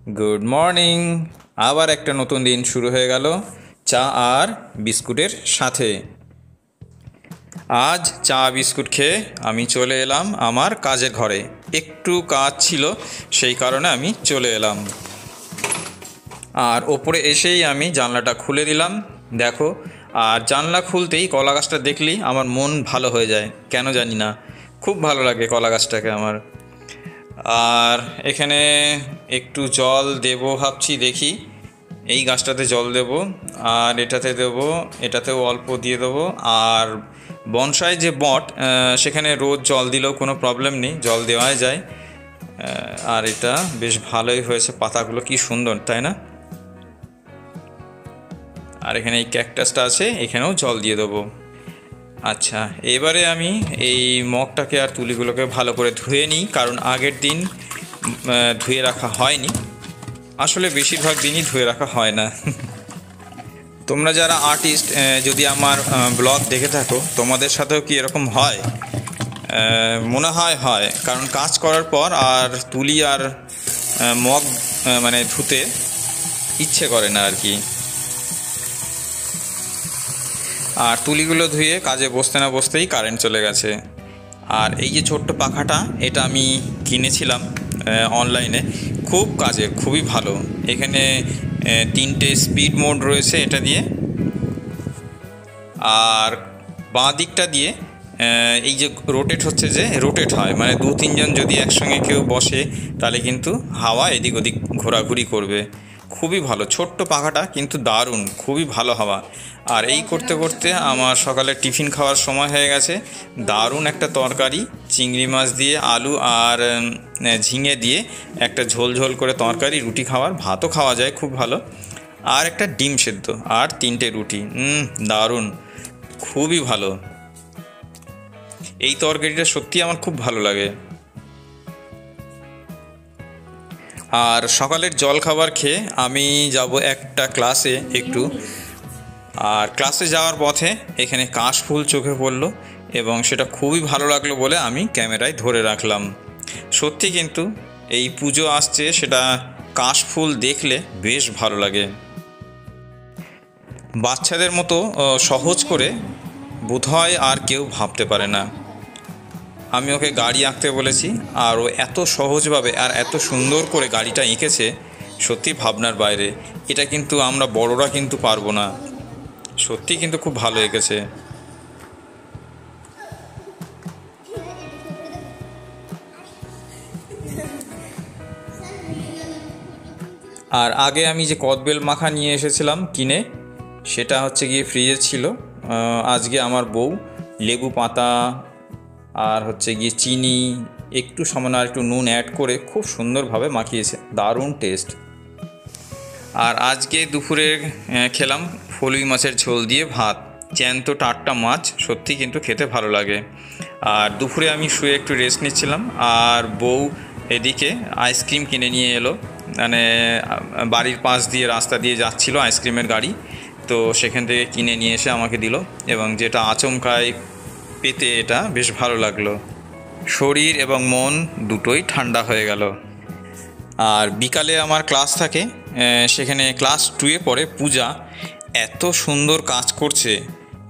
Good morning. আবার একটা নতুন দিন শুরু হয়ে গেল চা আর বিস্কুটের সাথে। আজ চা বিস্কুট খেয়ে আমি চলে এলাম আমার কাজের ঘরে। একটু কাজ ছিল, সেই কারণে আমি চলে এলাম। আর ওপরে এসেই আমি জানলাটা খুলে দিলাম, দেখো। আর জানলা খুলতেই কলা গাছটা দেখলেই আমার মন ভালো হয়ে যায়, কেন জানি না, খুব ভালো লাগে কলা গাছটাকে আমার। আর এখানে একটু জল দেবো ভাবছি, দেখি এই গাছটাতে জল দেব, আর এটাতে দেব, এটাতেও অল্প দিয়ে দেবো। আর বনসাই যে বট, সেখানে রোজ জল দিলেও কোনো প্রবলেম নেই, জল দেওয়াই যায়। আর এটা বেশ ভালোই হয়েছে, পাতাগুলো কি সুন্দর, তাই না? আর এখানে এই ক্যাকটাসটা আছে, এখানেও জল দিয়ে দেবো। আচ্ছা, এবারে আমি এই মগটাকে আর তুলিগুলোকে ভালো করে ধুয়ে নিই, কারণ আগের দিন ধুয়ে রাখা হয়নি। আসলে বেশিরভাগ দিনই ধুয়ে রাখা হয় না। তোমরা যারা আর্টিস্ট, যদি আমার ব্লগ দেখে থাকো, তোমাদের সাথেও কি এরকম হয়? মনে হয়, কারণ কাজ করার পর আর তুলি আর মগ মানে ধুতে ইচ্ছে করে না আর কি। আর তুলিগুলো ধুয়ে কাজে বসতে না বসতেই কারেন্ট চলে গেছে। আর এই যে ছোট্ট পাখাটা, এটা আমি কিনেছিলাম অনলাইনে, খুব কাজের, খুবই ভালো। এখানে 3টে স্পিড মোড রয়েছে এটা দিয়ে। আর বাঁ দিকটা দিয়ে এই যে রোটেট হচ্ছে, যে রোটেট হয়, মানে 2-3 জন যদি একসঙ্গে কেউ বসে, তাহলে কিন্তু হাওয়া এদিক ওদিক ঘোরাঘুরি করবে। খুবই ভালো ছোট্ট পাখাটা, কিন্তু দারুণ, খুবই ভালো হাওয়া। আর এই করতে করতে আমার সকালে টিফিন খাওয়ার সময় হয়ে গেছে। দারুণ একটা তরকারি, চিংড়ি মাছ দিয়ে আলু আর ঝিঙে দিয়ে একটা ঝোল ঝোল করে তরকারি, রুটি খাওয়ার, ভাতও খাওয়া যায়, খুব ভালো। আর একটা ডিম সেদ্ধ আর 3টে রুটি, দারুণ, খুবই ভালো। এই তরকারিটা সত্যি আমার খুব ভালো লাগে। আর সকালের জল খাবার খেয়ে আমি যাব একটা ক্লাসে একটু। আর ক্লাসে যাওয়ার পথে এখানে কাশফুল চোখে পড়লো, এবং সেটা খুবই ভালো লাগলো বলে আমি ক্যামেরায় ধরে রাখলাম। সত্যি কিন্তু এই পুজো আসছে, সেটা কাশফুল দেখলে বেশ ভালো লাগে। বাচ্চাদের মতো সহজ করে বোধহয় আর কেউ ভাবতে পারে না। আমি ওকে গাড়ি আঁকতে বলেছি, আর ও এত সহজভাবে আর এত সুন্দর করে গাড়িটা এঁকেছে, সত্যি ভাবনার বাইরে। এটা কিন্তু আমরা বড়রা কিন্তু পারবো না, সত্যি কিন্তু খুব ভালো এঁকেছে। আর আগে আমি যে কদবেল মাখা নিয়ে এসেছিলাম কিনে, সেটা হচ্ছে গিয়ে ফ্রিজে ছিল। আজকে আমার বউ লেবু পাতা আর হচ্ছে গিয়ে চিনি, একটু সামান্য আর একটু নুন অ্যাড করে খুব সুন্দরভাবে মাখিয়েছে, দারুণ টেস্ট। আর আজকে দুপুরে খেলাম ফলুই মাছের ঝোল দিয়ে ভাত, জ্যান্ত টাটকা মাছ, সত্যি কিন্তু খেতে ভালো লাগে। আর দুপুরে আমি শুয়ে একটু রেস্ট নিচ্ছিলাম, আর বউ এদিকে আইসক্রিম কিনে নিয়ে এলো। মানে বাড়ির পাশ দিয়ে রাস্তা দিয়ে যাচ্ছিল আইসক্রিমের গাড়ি, তো সেখান থেকে কিনে নিয়ে এসে আমাকে দিল, এবং যেটা আচমকায় পেতে এটা বেশ ভালো লাগলো। শরীর এবং মন দুটোই ঠান্ডা হয়ে গেল। আর বিকালে আমার ক্লাস থাকে, সেখানে ক্লাস 2-এ পড়ে পূজা। এত সুন্দর কাজ করছে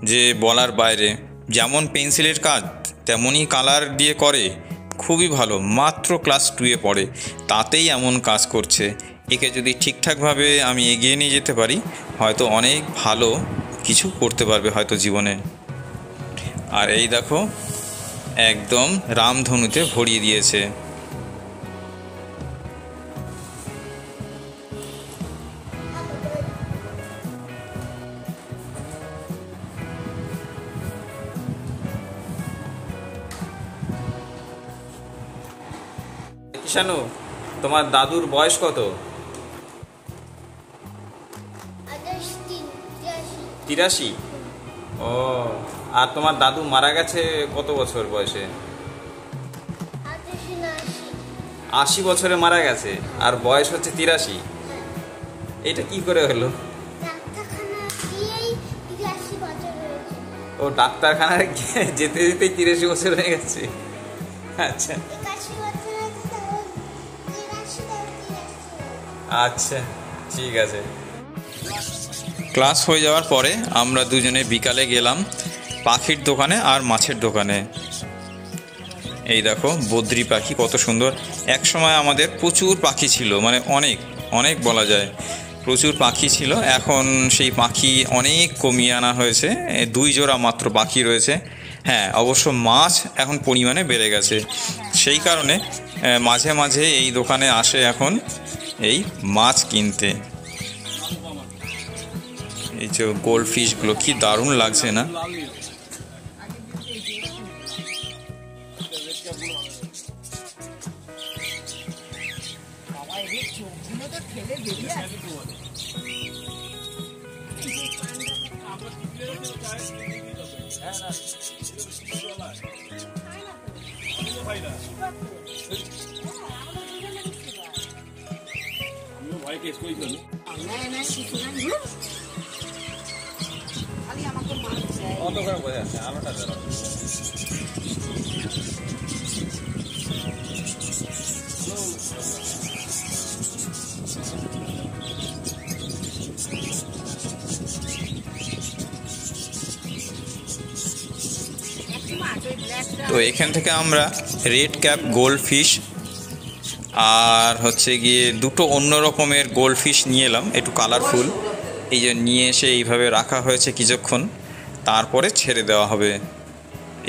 যে বলার বাইরে। যেমন পেন্সিলের কাজ তেমনই কালার দিয়ে করে, খুবই ভালো। মাত্র ক্লাস 2-এ পড়ে, তাতেই এমন কাজ করছে। একে যদি ঠিকঠাকভাবে আমি এগিয়ে নিয়ে যেতে পারি, হয়তো অনেক ভালো কিছু করতে পারবে হয়তো জীবনে। আর এই দেখো, একদম রামধনুতে ভরিয়ে দিয়েছে। কিষানু, তোমার দাদুর বয়স কত? 83। ও, আর তোমার দাদু মারা গেছে কত বছর বয়সে? 80 বছরে মারা গেছে, আর বয়স হচ্ছে 83। এটা কি করে হলো? ও ডাক্তারখানায় যেতে যেতে 83 বছর হয়ে গেছে। আচ্ছা আচ্ছা ঠিক আছে। ক্লাস হয়ে যাওয়ার পরে আমরা দুজনে বিকালে গেলাম পাখির দোকানে আর মাছের দোকানে। এই দেখো বদ্রি পাখি কত সুন্দর। এক সময় আমাদের প্রচুর পাখি ছিল, মানে অনেক অনেক বলা যায়, প্রচুর পাখি ছিল। এখন সেই পাখি অনেক কমিয়ে আনা হয়েছে, 2 জোড়া মাত্র পাখি রয়েছে। হ্যাঁ অবশ্য মাছ এখন পরিমাণে বেড়ে গেছে, সেই কারণে মাঝে মাঝে এই দোকানে আসে এখন এই মাছ কিনতে। এই যে গোল্ড ফিশগুলো কি দারুণ লাগছে না? তো এখান থেকে আমরা রেড ক্যাপ গোল্ড ফিশ আর হচ্ছে গিয়ে দুটো অন্য রকমের গোল্ড ফিশ নিয়ে এলাম, একটু কালারফুল। এই যে নিয়ে এসে এইভাবে রাখা হয়েছে কিছুক্ষণ, তারপরে ছেড়ে দেওয়া হবে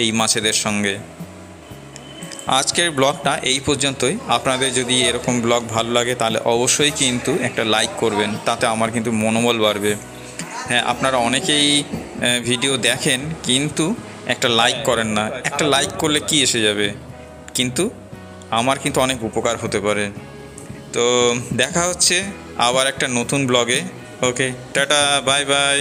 এই মাছেদের সঙ্গে। আজকের ব্লগটা এই পর্যন্তই। আপনাদের যদি এরকম ব্লগ ভালো লাগে তাহলে অবশ্যই কিন্তু একটা লাইক করবেন, তাতে আমার কিন্তু মনোবল বাড়বে। হ্যাঁ আপনারা অনেকেই ভিডিও দেখেন কিন্তু একটা লাইক করেন না। একটা লাইক করলে কি এসে যাবে, কিন্তু আমার কিন্তু অনেক উপকার হতে পারে। তো দেখা হচ্ছে আবার একটা নতুন ব্লগে। ওকে টাটা, বাই বাই।